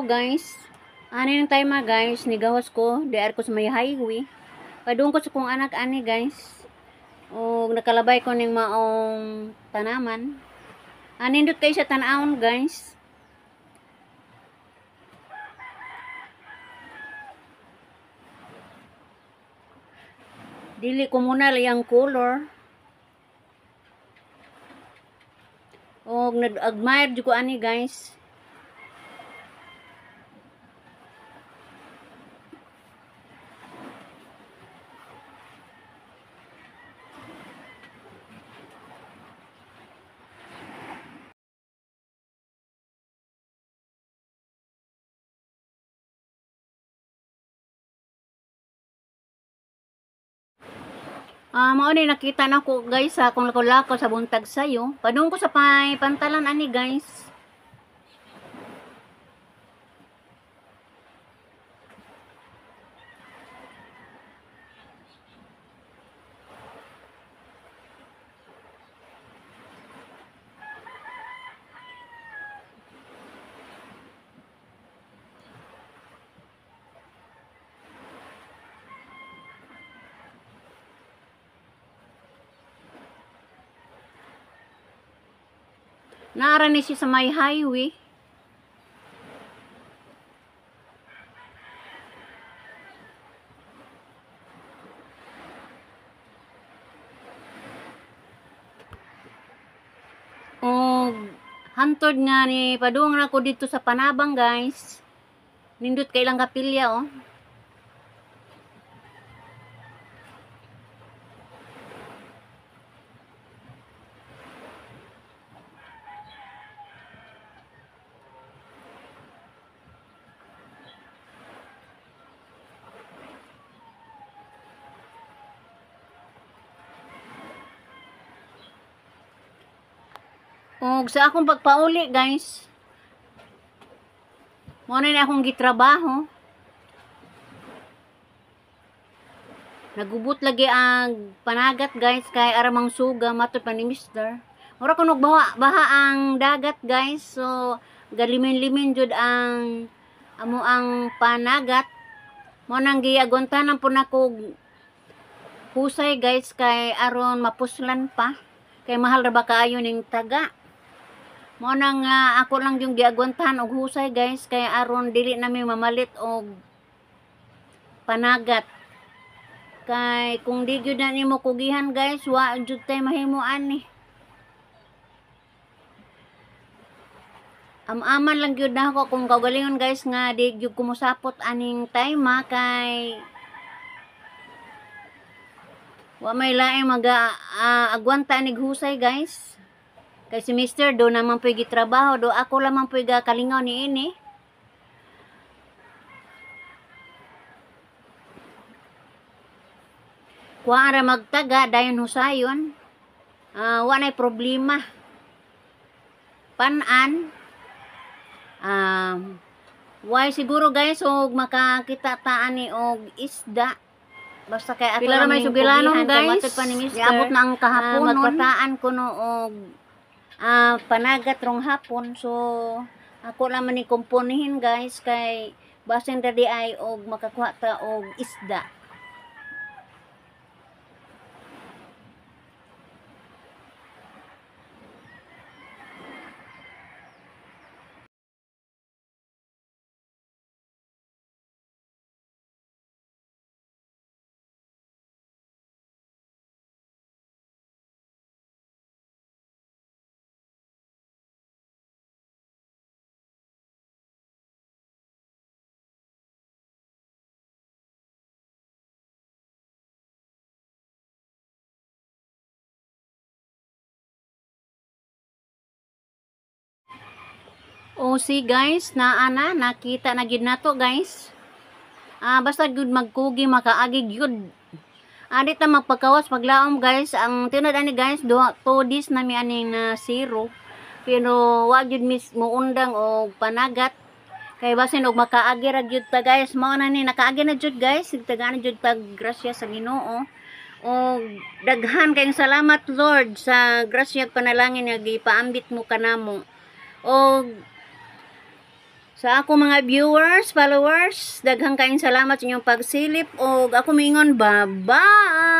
guys. Ano yung time guys, nigahos ko, diar ko sa may highway. Padung ko sa kong anak ani guys. O nakalabay ko ning maong tanaman. Anindot kayo sa tanawon guys. Dili ko muna liyang color. O nag-admire jud ko ani guys. Mao ni nakita na ko guys sa kung lako sa buntag sayo. Padung ko sa pantalan ani guys. Naara ni siya sa may highway. O hantod nga ni padung na ko dito sa Panabang guys. Nindot kay ilang kapilya oh. Og sa akong pagpauli guys, mo na akong gitrabaho. Nagubot lagi ang panagat guys kay aramang suga matod pa ni Mister. Mura kuno baha ang dagat guys. So galimin-limin jud ang amo ang panagat. Mo nang giagontanan po nako husay guys kay aron mapuslan pa. Kay mahal ra ba kaayo ning taga. Mo nang ako lang yung giagwantahan og husay guys kay aron dili nami mamalit og panagat. Kay kung di gyud na nimo kugihan guys, wa jud tay mahimuan ni. Aman lang gyud na ako kung kaugalingon guys nga di gyud kumusapot aning time kay wa may laing agwanta nig husay guys. Kay si Mister do naman po gitrabaho, do ako lamang po kalingaw ni ini. Kuha ra magtaga dayon husayon. Wa nay problema. Panan. Why siguro guys og makakita ta ani og isda. Basta kay ato lang may sugilanon guys. Iabot na ang kahapon. Magpataan ko no og panagat rong hapon. So ako lang man ni kumpunihin guys kay basin ready ay og makakuha ta og isda. O si guys, nakita na gyud nato guys. Basta gyud magkugi makaagi gyud. Adi ta magpakawas paglaom guys. Ang tinod ani guys, 2 days na mi aning na zero. Pero wa gyud mismo undang og panagat. Kay basin og makaagi ra gyud ta guys. Mao na ni nakaagi na jud guys. Sigtagaan jud pag grasya sa Ginoo. O daghan kayong salamat Lord sa grasya panalangin nga gipaambit mo kanamo. O Sa ako mga viewers, followers, daghang kaayong salamat sa inyong pagsilip o ako mingon bye-bye.